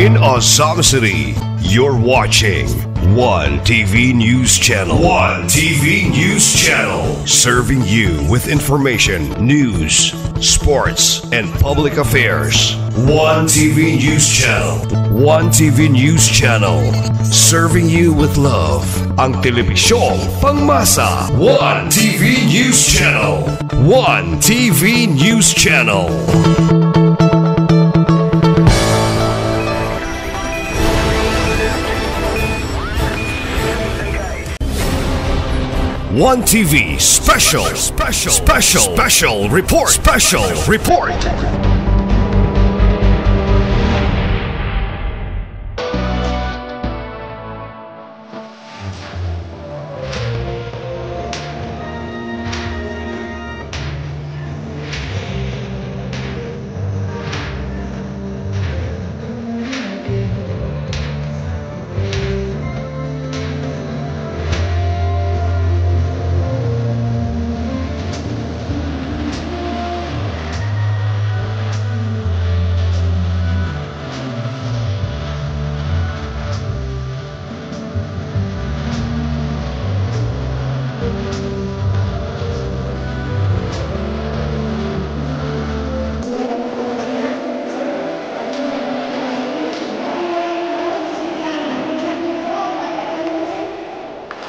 in Azam City. You're watching One TV News Channel. One TV News Channel. Serving you with information, news, sports, and public affairs. One TV News Channel. One TV News Channel. Serving you with love. Ang telebisyong pangmasa. One TV News Channel. One TV News Channel. One TV special report.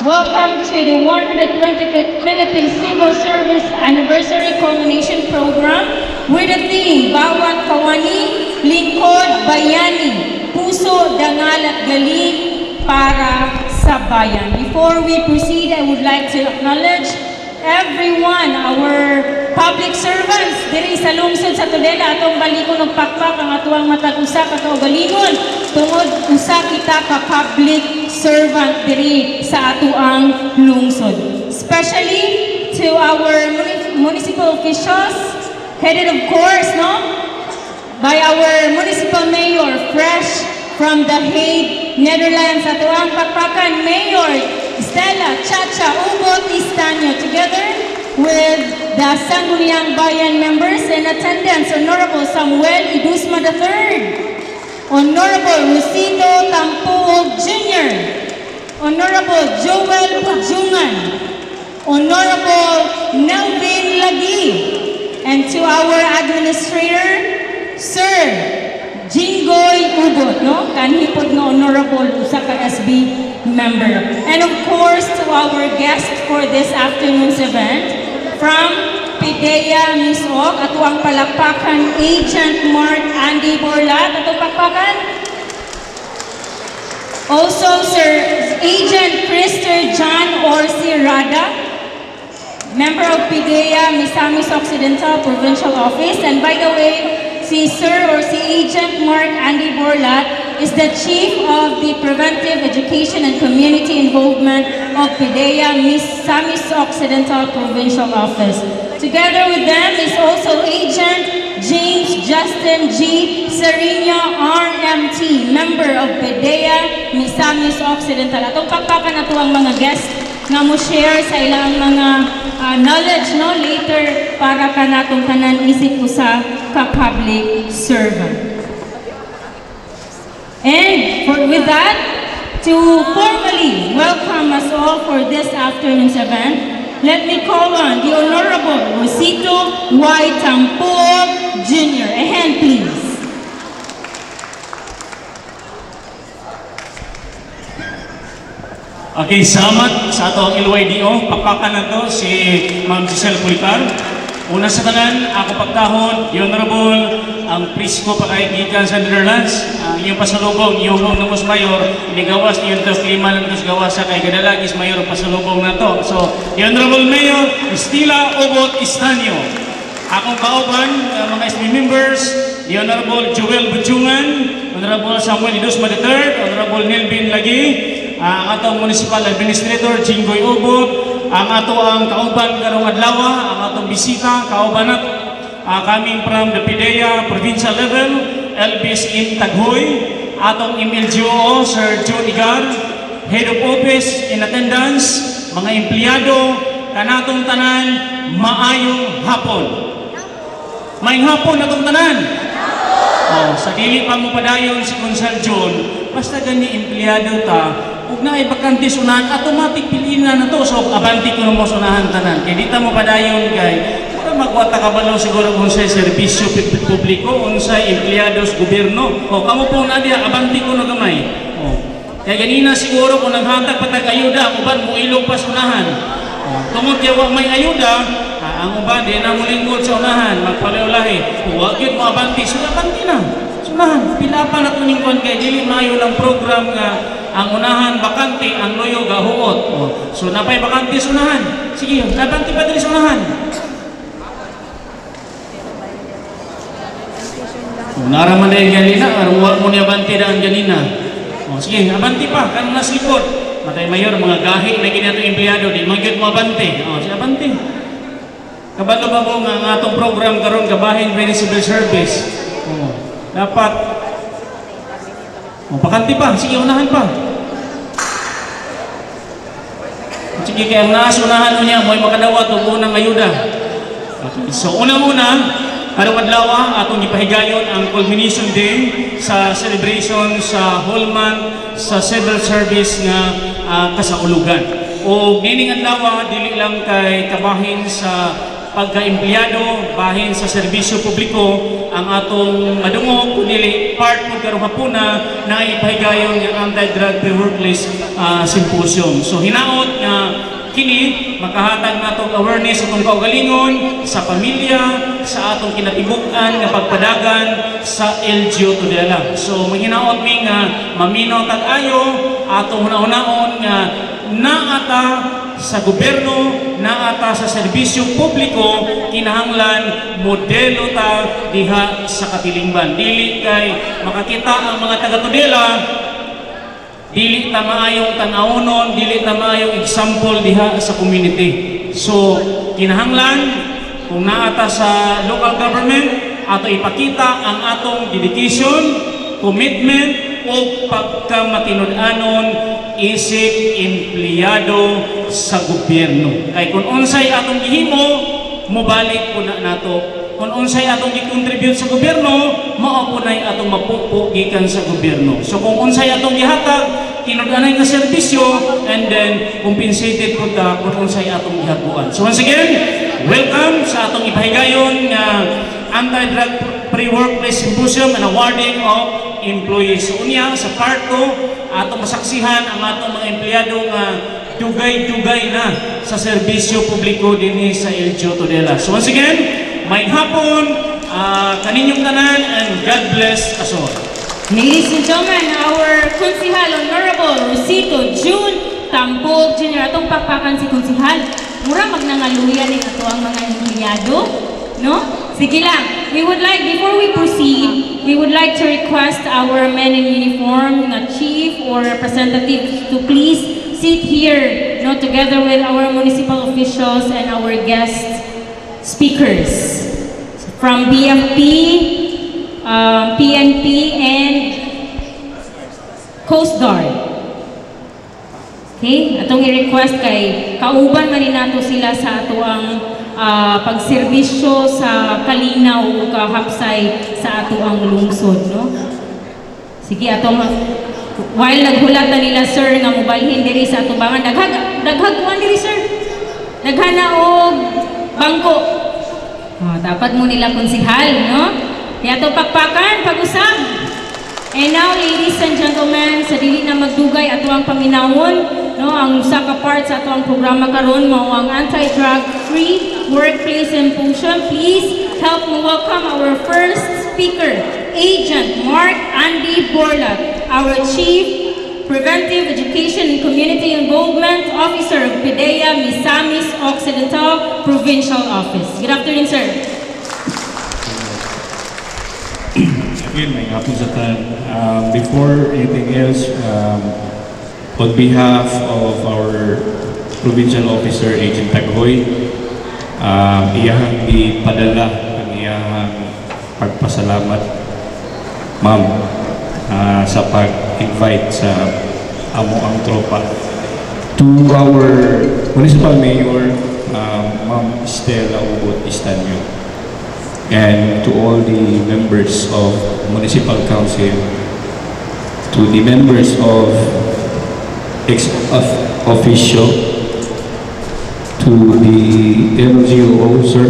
Welcome to the 120th Philippine Civil Service Anniversary Culmination Program with the theme, Bawat Kawani, Lingkod, Bayani, Puso, Dangal at Galing para sa Bayan. Before we proceed, I would like to acknowledge everyone, our public servants diri sa lungsod sa Tudela, atong balikon og pakpak ang atuang matag usa ka kaugalingon tungod usa kita ka public servant diri sa atuang lungsod. Especially to our municipal officials, headed of course, by our municipal mayor, fresh from The Hague, Netherlands, atuang pakpakan Mayor Stella Chacha Ubot Istanyo, together with the Sangguniang Bayan members in attendance, Honorable Samuel Idusma III, Honorable Rosito Tampuog Jr., Honorable Joel Pujungan, Honorable Nelvin Lagi, and to our administrator, Sir Jingoy Ubot, kanhipod nga Honorable usa ka SB member. And of course, to our guest for this afternoon's event, from PIDEA Misog, ato ang palakpakan Agent Mark Andy Borlat, ato pakpakan. Also, Sir Agent Krister John Orsi Rada, member of PIDEA Misamis Occidental Provincial Office. And by the way, si Sir or si Agent Mark Andy Borlat is the Chief of the Preventive Education and Community Involvement of PIDEA Misamis Occidental Provincial Office. Together with them is also Agent James Justin G. Serino RMT, member of PIDEA Misamis Occidental. Atong pakpakan na ang mga guests nga mo share sa ilang mga knowledge later para ka natong tanan isip ko sa ka-public servant. And with that, to formally welcome us all for this afternoon's event, let me call on the Honorable Rosito Y. Tampuog Jr. A hand, please. Okay, salamat sa atong LYDO. Pakpakan na to si Ma'am Giselle Pulcar. Una sa tanan, ako pagtahon, the Honorable, ang Prisco Pakaigikan sa Netherlands, iyong pasalubong, iyong namus mayor, inigawas iyong klima ng gawas sa kay Gadalagis mayor pasalubong na to. So, the Honorable Mayor Estila Ubot Istanyo. Akong kauban, mga SB members, the Honorable Joel Bujungan, Honorable Samuel Idusma III, Honorable Nelvin Lagi, ang atong Municipal Administrator Jingoy Ubot, ang ato ang kauban karong adlaw, ang atong bisita kauban coming from the PIDEA provincial level, LBSM Taghoy, atong MLGO Sir John Igar, Head of Office in attendance, mga empleyado, kanatong tanan, maayong hapon. Maayong hapon atong tanan. Sa dili pa mo padayon si Consal John, basta gani empleyado ta, ug naay bakante sunahan, automatic piliin na to. So abanti ko mo sunahan tanan. Kay di ta mo padayon kay para magwata ka balo siguro unsay serbisyo publiko, unsay empleyado sa gobyerno. O kamo po na diya, abanti ko na gamay. Kaya ganina siguro kung naghatag patag ayuda, uban mo ilog pa sunahan. Tungod kaya wag may ayuda, ang uban di na mo lingkod sa unahan, magpalayo-lahi. Huwag yun mo abanti, so abanti na. Sunahan, pila pa na tuningkon kay dili maayo lang program nga ang unahan bakante, ang loyo gahuot. So napay bakante sunahan. Sige, abanti pa diri sunahan. Naraman na yung ganina, huwag mo niya abanti na ang ganina. Sige, abanti pa, kanong naslipod. Matay mayor, mga gahi na ginato empleyado, di magyod mo abanti. Sige, abanti. Kabalo ba po nga atong program karon kabahin very civil service. Dapat pakanti pa, sige unahan pa. Sige kaya ang naasunahan mo niya, mo'y makadawat o unang ayuda. So una-una, karong adlaw atong gipahigayon ang culmination day sa celebration sa Holman sa civil service nga kasaulugan. O nining adlaw dili lang kay kabahin sa pagka-empleyado, bahin sa serbisyo publiko ang atong madungog, kundi part po karong hapuna na ipahigayon ng Anti-Drug Pre-Workplace Symposium. So hinaot nga kini makahatag natong awareness atong kaugalingon sa pamilya, sa atong kinatibuk-an nga pagpadagan sa LGU to dela. So mahinaot mi nga maminaw tag-ayo atong una-unaon nga naata sa gobyerno, naata sa serbisyo publiko, kinahanglan modelo ta diha sa katilingban. Dili kay makakita ang mga taga-Tudela, dili ta maayong tan-awonon, dili ta maayong example diha sa community. So kinahanglan kung naata sa local government ato ipakita ang atong dedication, commitment o pagkamatinud-anon isip empleyado sa gobyerno. Kay kung unsay atong gihimo, mobalik po na nato. Kung unsay atong gi-contribute sa gobyerno, mao po nay atong mapupo gikan sa gobyerno. So kung unsay atong gihatag, tinud-anay nga serbisyo, and then compensated po ta kung unsay atong gihaguan. So once again, welcome sa atong ipahigayon nga Anti-Drug Pre-Workplace Symposium and awarding of employees. So unya sa part 2, atong masaksihan ang atong mga empleyado nga dugay-dugay na sa serbisyo publiko dinhi sa LGU Tudela. So once again, may hapon kaninyong tanan and God bless us all. Ladies and gentlemen, our Konsihal Honorable Rosito June Tampog Jr. Atong pakpakan si Konsihal. Mura magnangaluyan ni ato ang mga empleyado, no? Sige lang. We would like, before we proceed, we would like to request our men in uniform, chief or representative, to please sit here, no, together with our municipal officials and our guest speakers from BFP, PNP, and Coast Guard. Okay? Atong i-request kay kauban man nato sila sa ato ang pagserbisyo sa kalinaw o kahapsay sa ato ang lungsod, no? Sige, atong while naghulatan nila sir nga mobalhin diri sa ato bangan, daghagkuan diri sir. Daghana og bangko. Dapat mo nila konsihal, no? Kaya ato pakpakan pag-usab. And now, ladies and gentlemen, sa dili na magdugay ato ang paminawon, no, ang usa ka part sa ato ang programa karon mao ang Anti-Drug Free Workplace Symposium. Please help me welcome our first speaker, Agent Mark Andy Borlat, our Chief Preventive Education and Community Involvement Officer of PIDEA Misamis Occidental Provincial Office. Good afternoon, sir. Again, may hapon sa tan. Before anything else, on behalf of our provincial officer, Agent Taghoy, iyahang ipadala ang iyahang pagpasalamat, ma'am, sa pag-invite sa amo ang tropa. To our municipal mayor, Ma'am Stella Ubot Istanyo, and to all the members of Municipal Council, to the members of ex-officio, to the LGO, sir,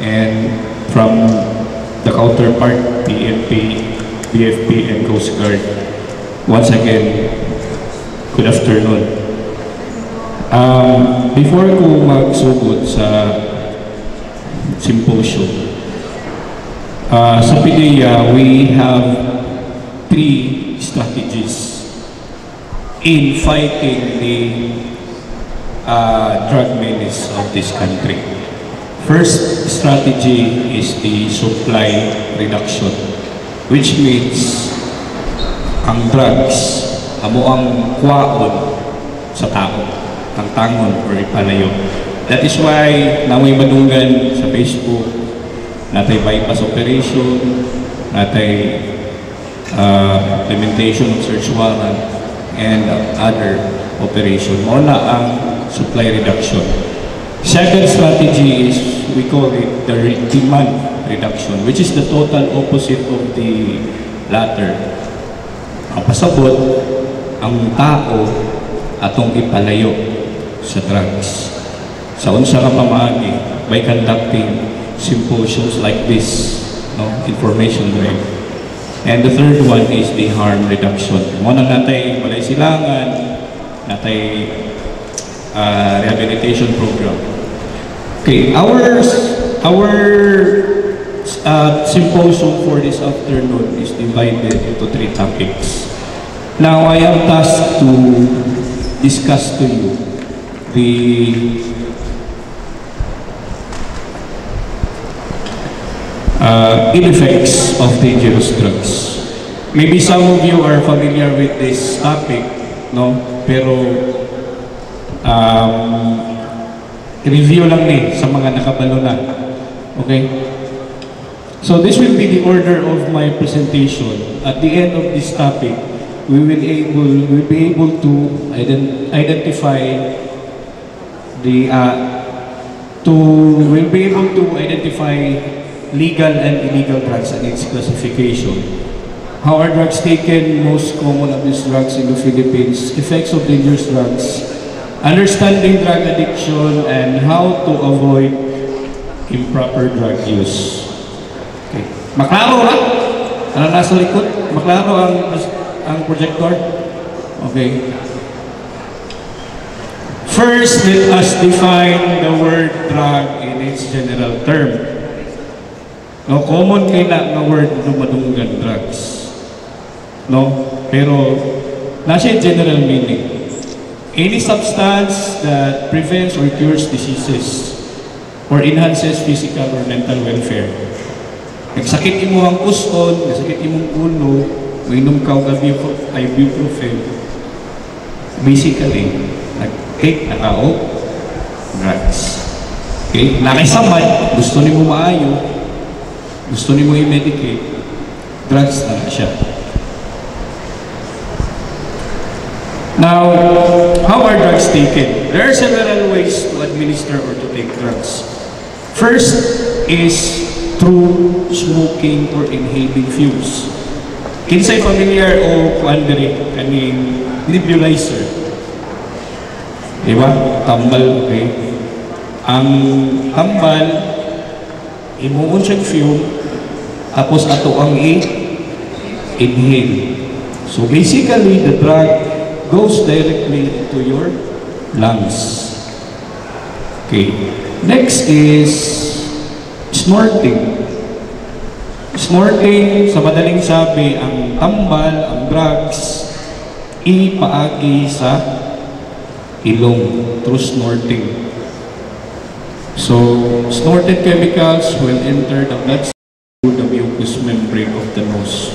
and from the counterpart, PNP, BFP, and Coast Guard. Once again, good afternoon. Before ko magsugod sa symposium, sa PDEA, we have 3 strategies in fighting the drug menace of this country. First strategy is the supply reduction, which means ang drugs amo ang kwaon sa tao, ang tangon or ipalayo. That is why naway madunggan sa Facebook, natay bypass operation, natay implementation of search warrant, and other operation. Muna ang supply reduction. Second strategy is, we call it the demand reduction, which is the total opposite of the latter. Ang pasabot, ang tao atong ipalayo sa drugs. Sa unsa ka pamaagi by conducting symposiums like this, no, information drive. And the third one is the harm reduction. Muna natay balay silangan, natay rehabilitation program. Okay, our symposium for this afternoon is divided into 3 topics. Now, I am tasked to discuss to you the ill effects of dangerous drugs. Maybe some of you are familiar with this topic, no? Pero review lang ni sa mga nakabalo na. Okay? So this will be the order of my presentation. At the end of this topic, we will be able to identify legal and illegal drugs and its classification. How are drugs taken, most common abuse drugs in the Philippines, effects of dangerous drugs, understanding drug addiction, and how to avoid improper drug use. Okay. Maklaro ha? Ano nasa likod? Maklaro ang projector? Okay. First, let us define the word drug in its general term. No, common kay na word na madunggan drugs. No? Pero nasa general meaning. Any substance that prevents or cures diseases or enhances physical or mental welfare. Nagsakit imo ang uston, nagsakit imong ulo, mainom ka og ibuprofen. Basically, nag-take na tao, drugs. Okay? Nakaisamay, gusto nimo maayo, gusto nimo i-medicate, drugs na siya. Now, how are drugs taken? There are several ways to administer or to take drugs. First is through smoking or inhaling fumes. Kinsay familiar o kuandiri kaning nebulizer? Diba? Tambal, okay? Ang tambal, imuon siyang fume, tapos ato ang inhale. So basically, the drug goes directly into your lungs. Okay. Next is snorting. Snorting, sa madaling sabi, ang tambal, ang drugs, ipaagi sa ilong through snorting. So, snorted chemicals will enter the bloodstream through the mucous membrane of the nose.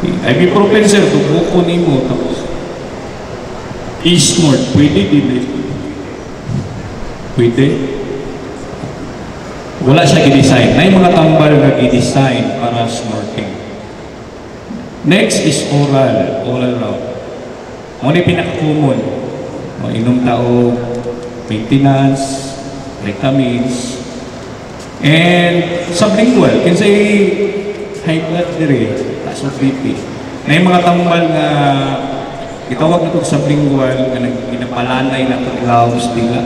Okay. Ibuprofen, sir, tubuko nimo, tapos i-snort, pwede din eh. Pwede. Wala siya i-design. May mga tambal na i-design para snorting. Next is oral route. Ano yung pinaka-common? Inom tao, maintenance, vitamins, and sublingual. Kinsay high blood dire, taas ng BP. Na yung mga tambal nga itawag na ito sa lingual nga ginapalanay na ito ilawos dila.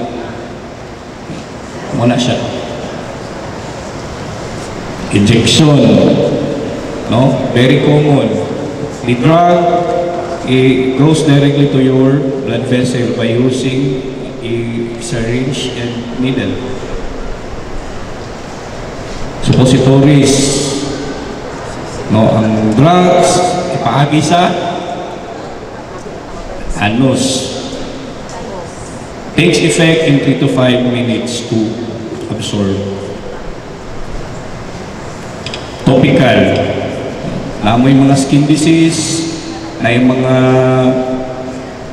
Wala siya. Injection, no? Very common. The drug, it goes directly to your blood vessel by using a syringe and needle. Suppositories, no? Ang drugs, ipaagi sa anus. Takes effect in 3 to 5 minutes to absorb. Topical, na may mga skin disease, na yung mga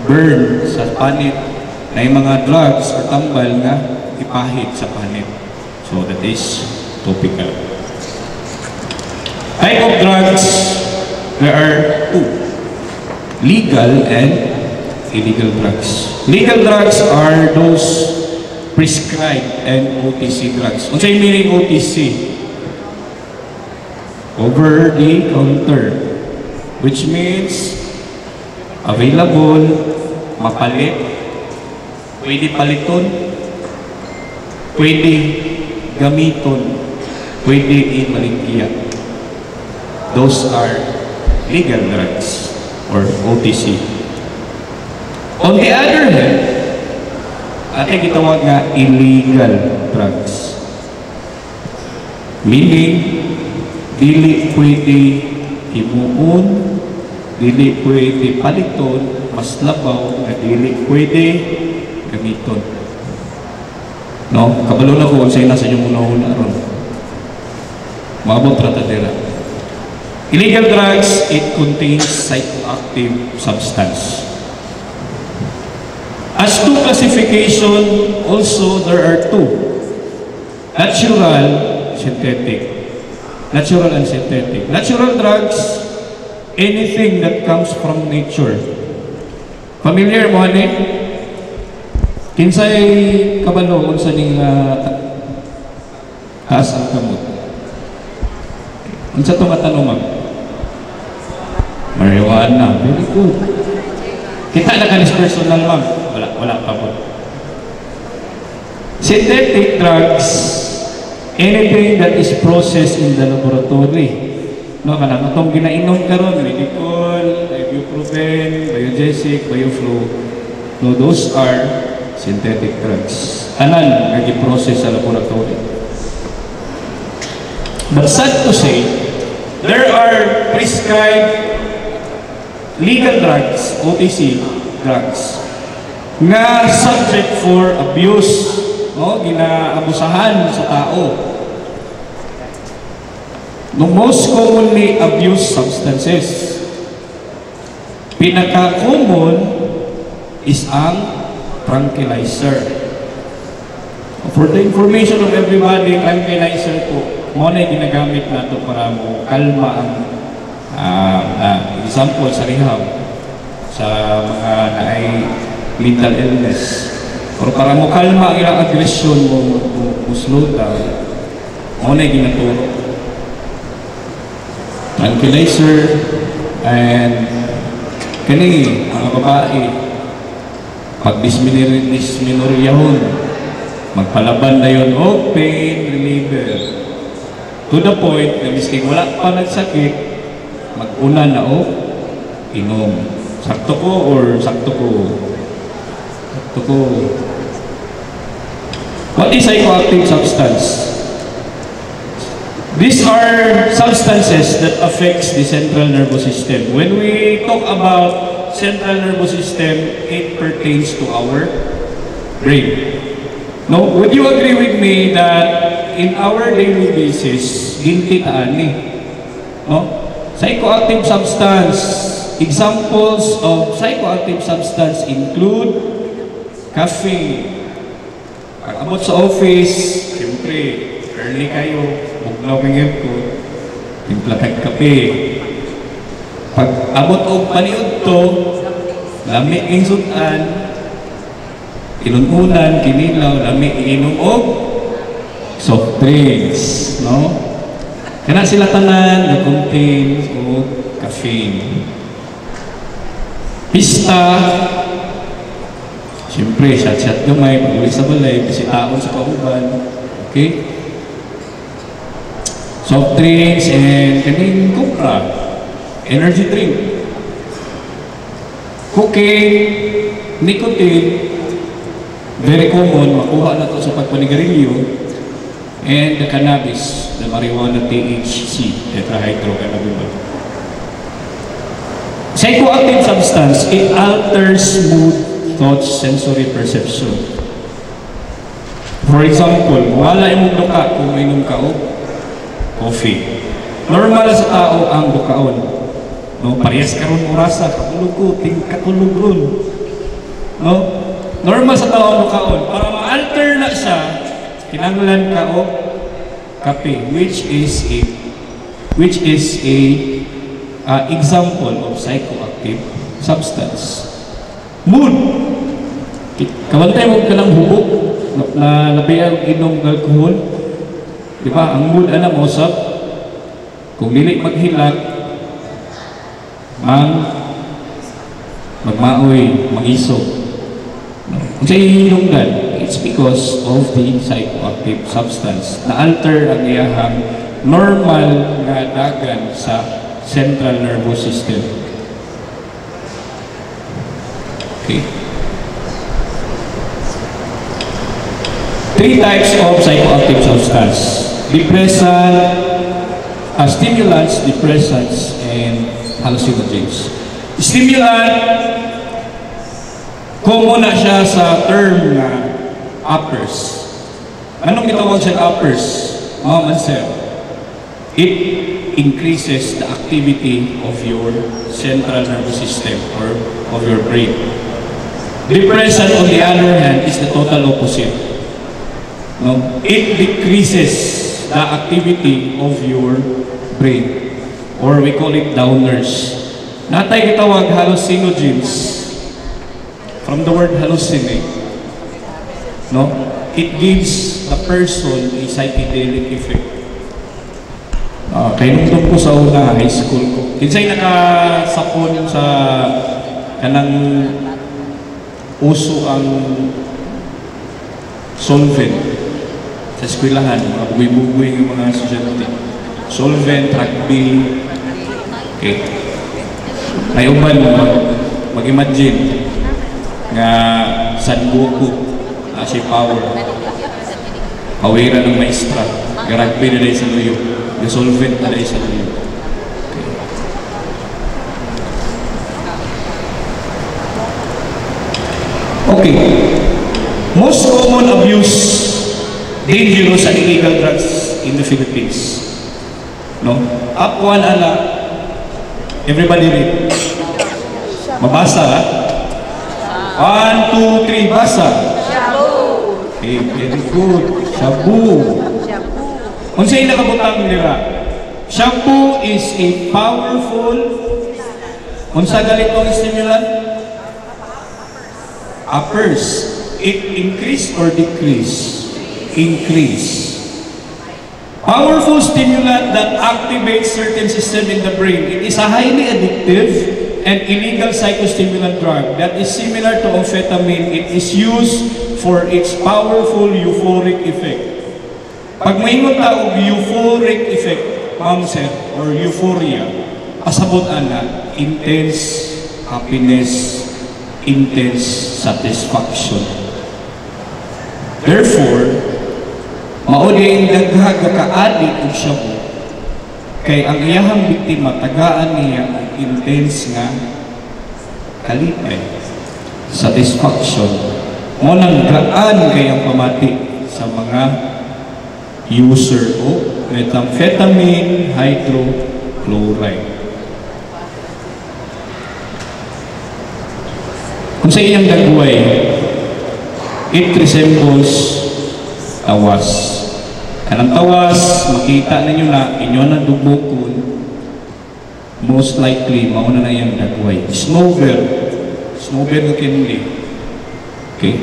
burn sa panit, na yung mga drugs or tambal na ipahit sa panit. So that is topical. Type of drugs, there are two: legal and illegal drugs. Legal drugs are those prescribed and OTC drugs. Ano yung meaning OTC? Over the counter, which means available, mapalit, pwede paliton, pwede gamiton, pwede ibaligya. Those are legal drugs or OTC. On the other hand, ating gitawag nga illegal drugs. Meaning, dili pwede himuon, dili pwede paliton, mas labaw na dili pwede gamiton. No? Kabalo na ko kung sa'yo nasa inyong una-una ron. Maabot ratadera. Illegal drugs, it contains psychoactive substance. As to classification, also there are two: natural, synthetic. Natural and synthetic. Natural drugs, anything that comes from nature. Familiar mo ani? Kinsay kabalo unsa ning kaasang kamot? Unsa to matanong ma'am? Marijuana. Very good. Kita na kanis personal ma'am. Wala pa po. Synthetic drugs, anything that is processed in the laboratory. No, kanang atong ginainom karon, Medicol, ibuprofen, biogesic, bioflu. No, those are synthetic drugs. Tanan nga gi-process sa laboratory. But sad to say, there are prescribed legal drugs, OTC drugs, nga subject for abuse, no, ginaabusahan sa tao. The most commonly abused substances, pinaka-common is ang tranquilizer. For the information of everybody, tranquilizer po, muna ginagamit nato para mo kalma ang example sa rehab sa mga naay mental illness, or para mo kalma ang ilang aggression mo slow down, muna ginaturo tranquilizer. And kani ang babae pag dismenoryahon, magpalaban na yun o pain reliever, to the point na misking wala pa nagsakit, mag-una na o inom. Sakto ko or sakto ko? Sakto ko. What is psychoactive substance? These are substances that affects the central nervous system. When we talk about central nervous system, it pertains to our brain. No, would you agree with me that in our daily basis, ginti taani, no? Psychoactive substance, examples of psychoactive substance include caffeine. Pag abot sa office, siyempre, early kayo, bugnaw ng aircon, timpla kag kape. Pag abot og paniud to, lami ang sudan, inununan, kinilaw, lami inom og soft drinks, no? Kana sila tanan nga contain o caffeine. Pista, siyempre, shot-shot gamay, pag-uli sa balay, bisitaon sa kauban. Okay? Soft drinks and kaning kupra, energy drink. Cocaine, nicotine, very common, makuha na to sa pagpanigarilyo. And the cannabis, the marijuana THC, tetrahydrocannabinol. Psychoactive substance, it alters mood, thoughts, sensory perception. For example, wala imong duka kung mainom ka o coffee. Normal sa tao ang dukaon. No, parehas karon orasa, katulog ko, katulog ron. No? Normal sa tao ang dukaon. Para ma-alter na siya, kinanglan ka o kape, which is a example of psychoactive substance. Mood. Kawantay mo ka ng hubog na labiang inom ng alcohol. Diba? Ang mood alam mo sa kung dili maghilak magmaoy, mag-iso. Kung sa ihinunggan, it's because of the psychoactive substance na alter ang iyahang normal nga dagan sa central nervous system. Okay. 3 types of psychoactive substance: depressant, stimulants, depressants, and hallucinogens. Stimulant, common na siya sa term na uppers. Anong gitawag siya uppers? Ma'am and sir, it increases the activity of your central nervous system or of your brain. Depressant, on the other hand, is the total opposite. No? It decreases the activity of your brain, or we call it downers. Natay gitawag hallucinogens, from the word hallucinate. No? It gives the person a psychedelic effect. Kaya nung ko sa una, high school ko, kinsay nakasapon sa kanang uso ang solvent sa eskwelahan, mga bugoy-bugoy ng mga estudyante. Solvent, rugby. Okay. Ay uban, mag-imagine nga San Goku, si Power, kawira ng maestra, rugby na dahil sa luyo, solvent na dahil sa luyo. Okay. Most common abuse, dangerous and illegal drugs in the Philippines. No? Up one ala, everybody read. Mabasa ha? 1, 2, 3, basa. Shabu. Okay, very good. Shabu. Unsay nakabutang nila? Shabu is a powerful, unsa ganitong stimulant? Uppers. It increase or decrease? Increase. Powerful stimulant that activates certain system in the brain. It is a highly addictive and illegal psychostimulant drug that is similar to amphetamine. It is used for its powerful euphoric effect. Pag maingon ta og euphoric effect, ma'am sir, or euphoria, pasabot ana, intense happiness, intense satisfaction. Therefore, maudi ang daghag ka-addict og shabu kay ang iyahang biktima tagaan niya ang intense nga kalipay, satisfaction. Mo nang gaan kay ang pamati sa mga user o methamphetamine hydrochloride. Kung sa iyang dagway, it resembles tawas. Kanang tawas, makita ninyo na inyo na dubukon, most likely, mauna na iyang dagway. Snowbird na kinuli. Okay?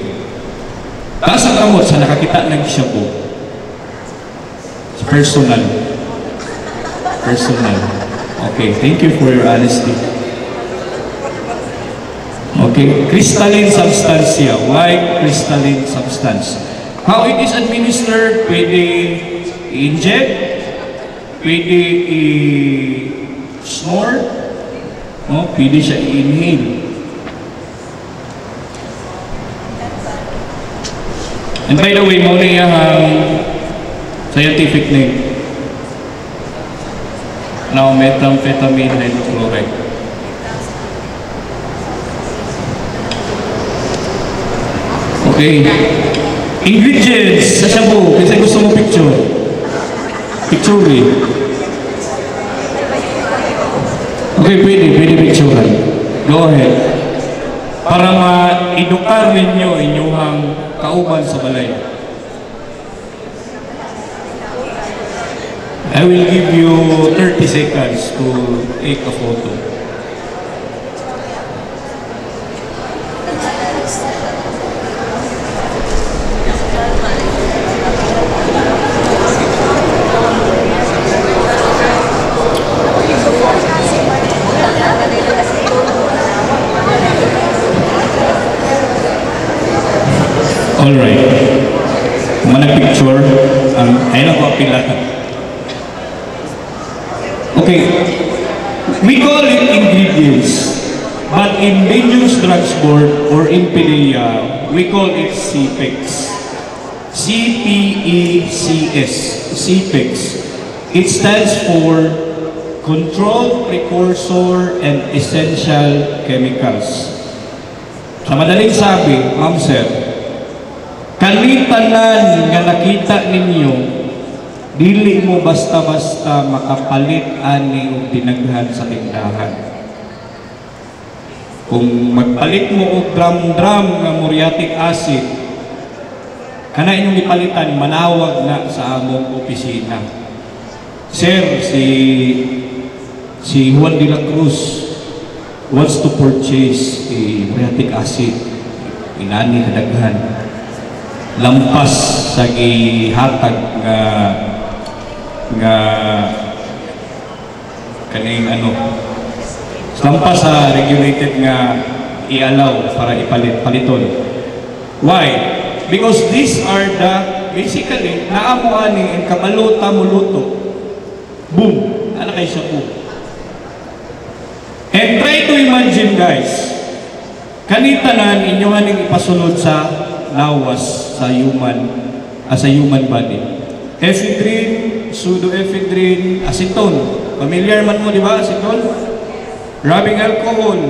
Taas ang kamot sa nakakita ng shabu. Personal. Personal. Okay, thank you for your honesty. Okay, crystalline substancia. Why crystalline substance? How it is administered? Pwede i-inject, pwede i-snort, no? Pwede siya i-inhale. And by the way, muna yung scientific name. Now, methamphetamine hydrochloride. Okay. Ingredients sa shabu. Kasi gusto mo picture. Picture eh. Okay, pwede picturean. Go ahead. Para ma-edukar ninyo inyong kauban sa balay. I will give you 30 seconds to take a photo. Alright. Mana picture ayun ako pila. Okay. We call it ingredients, but in Dangerous Drugs Board or in PDEA, we call it CPEX. CPECS. CPEX. It stands for Controlled Precursor and Essential Chemicals. Sa madaling sabi, ma'am sir, kalitanan nga nakita ninyo, dili mo basta-basta makapalit ani og dinaghan sa tindahan. Kung magpalit mo og drum-drum nga muriatic acid, kana inyong ipalitan, manawag na sa among opisina. Sir, si Juan de la Cruz wants to purchase muriatic acid. Inani kadaghan. Lampas sa gihatag nga kaning lampas sa regulated nga i-allow para paliton. Why? Because these are the basically naamo ani and kabalota muluto. Boom, ana kay siya po. And try to imagine guys, kanitanan inyo haning ipasulod sa lawas sa human body. Ephedrine, pseudoephedrine, acetone. Familiar man mo, di ba, acetone? Rubbing alcohol,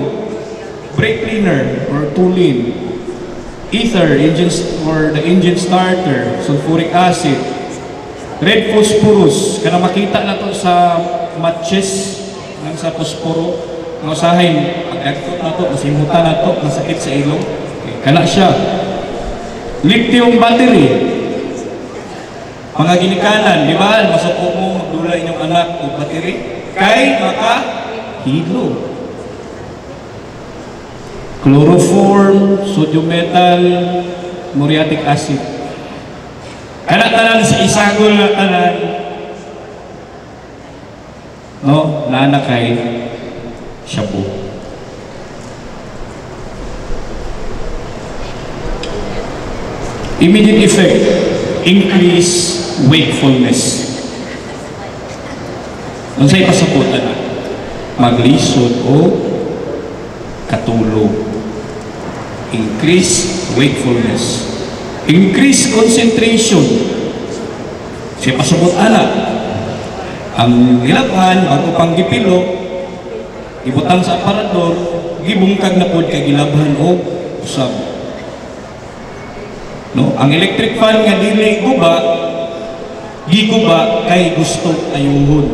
brake cleaner or toluene, ether, the engine starter, sulfuric acid, red phosphorus. Kana makita na to sa matches ng sa posporo. Ang usahin, pag-actot na to, masimutan na to, masakit sa ilong. Okay, kana siya. Lithium battery. Mga ginikanan, di ba? Masuko mo, magdula inyong anak o battery. Kay makahilo. Chloroform, sodium metal, muriatic acid. Tanan sa isagol na tanan. No, nana kay shabu. Immediate effect, increase wakefulness. Kung sa'yo pasaputan na, maglisod o katulog. Increase wakefulness. Increase concentration. Sa'yo pasaputan na, ang ilaphan, bago pang gipilo, ibutang sa aparador, gibungkag na po kay gilabhan o usab. No, ang electric fan nga dili guba, giguba kay gusto ayuhon.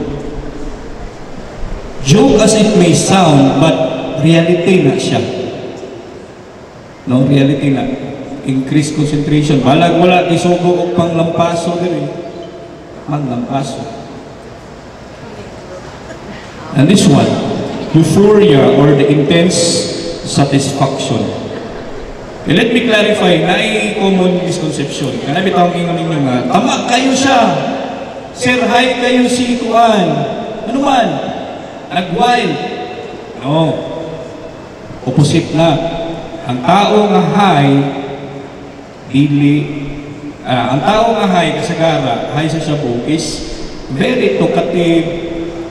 Joke as it may sound, but reality na siya. No, reality na. Increase concentration. Balag wala isugo og panglampaso diri. Maglampaso. And this one, euphoria or the intense satisfaction. Let me clarify, common misconception. Kana bitawag ingon ninyo nga, tama kayo siya. Sir, high kayo si Kuan. Ano man? Nag-wild. No. Opposite na. Ang tao nga high, ang tao nga high, kasagara, high sa Shabu, is very talkative,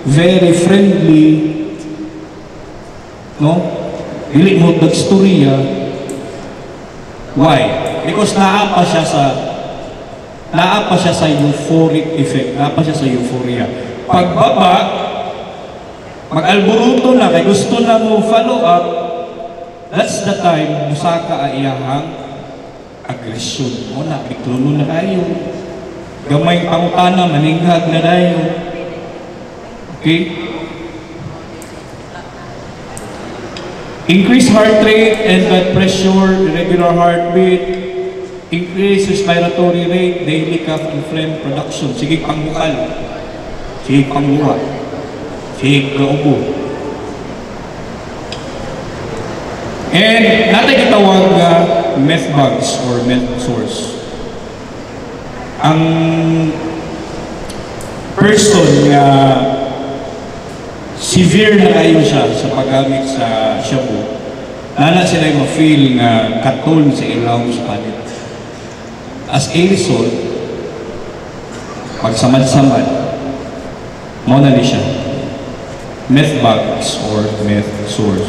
very friendly, no? Dili mo dagstorya. Why? Because naapa siya sa euphoric effect, naapa siya sa euphoria. Pagbaba, mag-alburuto na, kay gusto na mo follow up, that's the time musaka iyahang agresyon. O na, ikluno na kayo. Gamay pangutana, maninghag na tayo. Okay? Increased heart rate and blood pressure, irregular heartbeat, increased respiratory rate, daily cough and phlegm production. Sige pangbukal. Sige pangbuha. Sige kaubo. And natin kitawag meth bugs or meth sores. Ang person nga severe na kayo siya sa paggamit sa shabu, nana sila yung ma-feel nga katol sa ilaw sa palit. As a result, pagsamad-samad, mauna ni siya. Meth bugs or meth sores.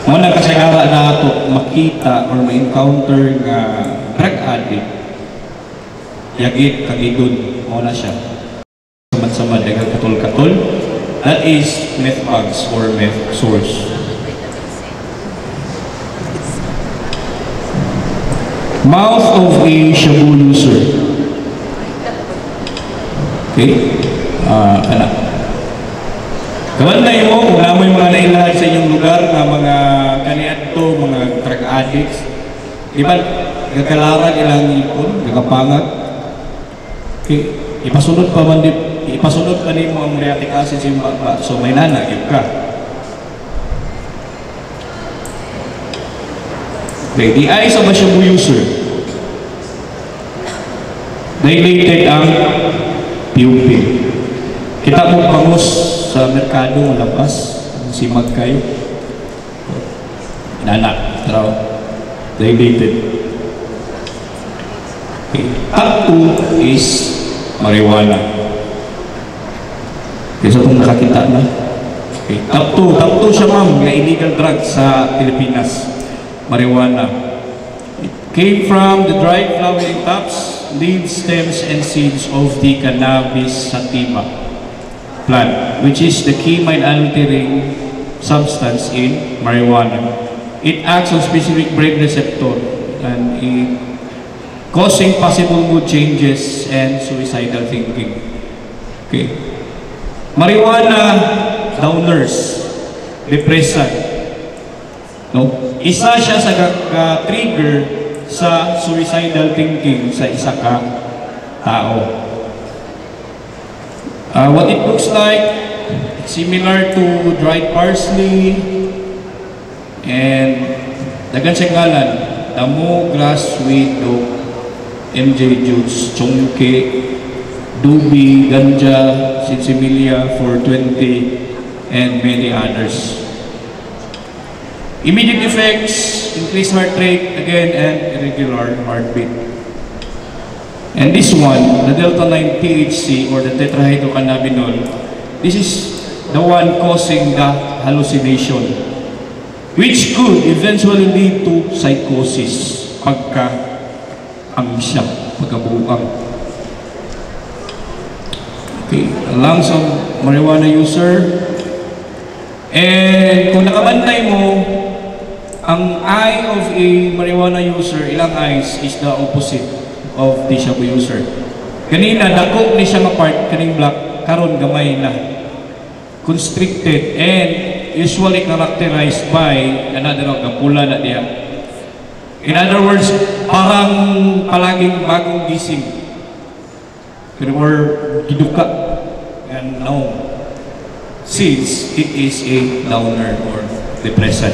Mauna kasagara na ito makita or ma-encounter nga drug addict, yagit kagidun, mauna siya. Samad-samad, dagang katol-katol. That is meth bugs or meth sores. Mouth of a shabu user. Okay? Kawanday mo, kung namoy mga nailahan sa inyong lugar na mga kaniadto, mga drug addicts, di ba, gagalaran ilang ipon, gagapangat. Okay? Ipasunod pa man ipasunod ka ni mo ang reatic acid sa imba, so may nanagip ka. Okay, the eyes of a shabu user. Dilated ang pupil. Kita mo bangus sa merkado ng labas, simag kayo. Nanak, traw. Dilated. Okay. Up to is marijuana. Kaya sa itong nakakita na. Okay. Top 2 siya ma'am, na illegal drug sa Pilipinas. Marijuana. It came from the dried flowering tops, leaves, stems, and seeds of the cannabis sativa plant, which is the key mind-altering substance in marijuana. It acts on specific brain receptor and causing possible mood changes and suicidal thinking. Okay. Marijuana downers, depressant. No? Isa siya sa trigger sa suicidal thinking sa isa ka tao. What it looks like, similar to dried parsley and dagan siya ngalan, damo, grass, weed, MJ juice, chongke, dubi, ganja, sinsemilla, 420, and many others. Immediate effects, increased heart rate, again, and irregular heartbeat. And this one, the delta-9 THC or the tetrahydrocannabinol, this is the one causing the hallucination, which could eventually lead to psychosis, pagka-amnesia, pagkabuang. Okay, lungs of marijuana user. And kung nakabantay mo, ang eye of a marijuana user, ilang eyes is the opposite of the shabu user. Kanina, dako ni siya part, kaning black, karon gamay na. Constricted and usually characterized by another kapula na diya. In other words, parang palaging bagong gising. Or giduka. And no. Since it is a downer or depressant.